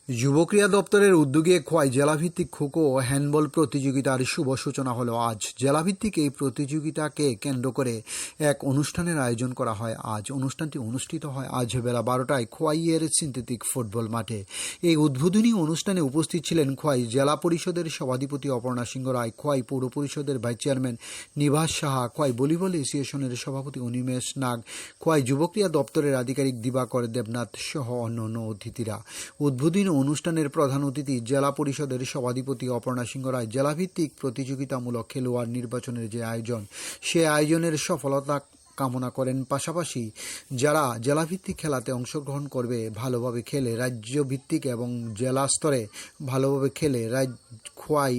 যুব ক্রীড়া দপ্তরের উদ্যোগে খোয়াই জেলাভিত্তিক খোখো ও হ্যান্ডবল প্রতিযোগিতার শুভ সূচনা হলো আজ। জেলাভিত্তিক এই প্রতিযোগিতাকে কেন্দ্র করে এক অনুষ্ঠানের আয়োজন করা হয় আজ। অনুষ্ঠানটি অনুষ্ঠিত হয় আজ বেলা 12টায় খোয়াইয়ের সিনথেটিক ফুটবল মাঠে। এই উদ্বোধনী অনুষ্ঠানে উপস্থিত ছিলেন খোয়াই জেলা পরিষদের সভাধিপতি অপর্ণা সিংহ রায়, খোয়াই পৌর পরিষদের ভাইস চেয়ারম্যান নিবাস সাহা, খোয়াই ভলিবল অ্যাসোসিয়েশনের সভাপতি অনিমেষ নাগ, খোয়াই যুব ক্রীড়া দপ্তরের আধিকারিক দিবাকর দেবনাথ সহ অন্যান্য অতিথিরা। উদ্বোধনী অনুষ্ঠানের প্রধান অতিথি জেলা পরিষদের সভাধিপতি অপর্ণা সিংহ রায় জেলাভিত্তিক প্রতিযোগিতামূলক খেলোয়াড় নির্বাচনের যে আয়োজন, সে আয়োজনের সফলতা কামনা করেন। পাশাপাশি যারা জেলাভিত্তিক খেলাতে অংশগ্রহণ করবে, ভালোভাবে খেলে রাজ্যভিত্তিক এবং জেলা স্তরে ভালোভাবে খেলে খোয়াই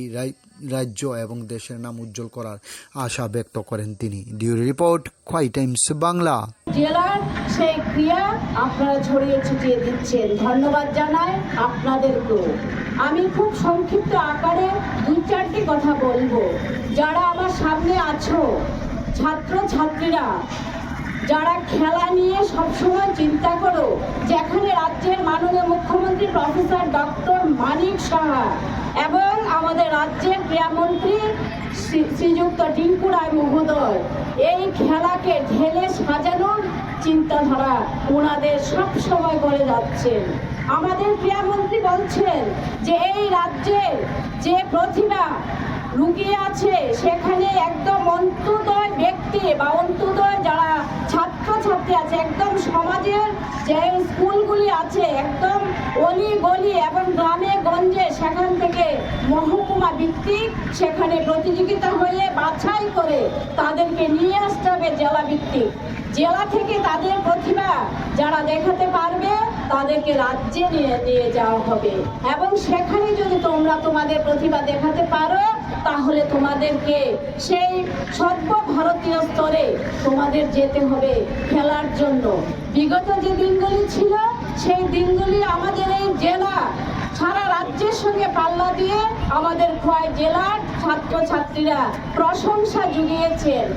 রাজ্য এবং দেশের নাম উজ্জ্বল করার আশা ব্যক্ত করেন তিনি। ডিউরি রিপোর্ট, খোয়াই টাইমস বাংলা। জেলার সেই ক্রিয়া আপনারা ছড়িয়ে ছিটিয়ে দিচ্ছেন, ধন্যবাদ জানাই আপনাদেরকেও। আমি খুব সংক্ষিপ্ত আকারে 2-4টি কথা বলবো। যারা আমার সামনে আছো, ছাত্র ছাত্রীরা যারা খেলা নিয়ে সবসময় চিন্তা করো, যেখানে রাজ্যের মাননীয় মুখ্যমন্ত্রী প্রফেসর ডক্টর মানিক সাহা এবং আমাদের রাজ্যের ক্রীড়ামন্ত্রী শ্রীযুক্ত টিঙ্কু রায় মহোদয় এই খেলাকে ঢেলে সাজানোর চিন্তাধারা ওনাদের সব সময় করে যাচ্ছেন। আমাদের ক্রীড়ামন্ত্রী বলছেন যে এই রাজ্যে যে প্রতিভা লুকিয়ে আছে, সেখানে একদম অন্তোদয় ব্যক্তি বা অন্তোদয় যারা ছাত্রছাত্রী আছে, একদম সমাজের যে স্কুলগুলি আছে, একদম অলি গলি এবং গ্রামে গঞ্জে, সেখান থেকে মহকুমা ভিত্তিক সেখানে প্রতিযোগিতা হয়ে বাছাই করে তাদেরকে নিয়ে আসতে হবে জেলা ভিত্তিক। জেলা থেকে তাদের প্রতিভা যারা দেখাতে পারবে তাদেরকে রাজ্যে নিয়ে যাওয়া হবে, এবং সেখানে যদি তোমরা তোমাদের প্রতিভা দেখাতে পারো তাহলে তোমাদেরকে সেই সর্বভারতীয় স্তরে তোমাদের যেতে হবে খেলার জন্য। বিগত যে দিনগুলি ছিল, সেই দিনগুলি আমাদের এই জেলা সারা রাজ্যের সঙ্গে পাল্লা দিয়ে আমাদের খোয়াই জেলার ছাত্রছাত্রীরা প্রশংসা জুগিয়েছেন।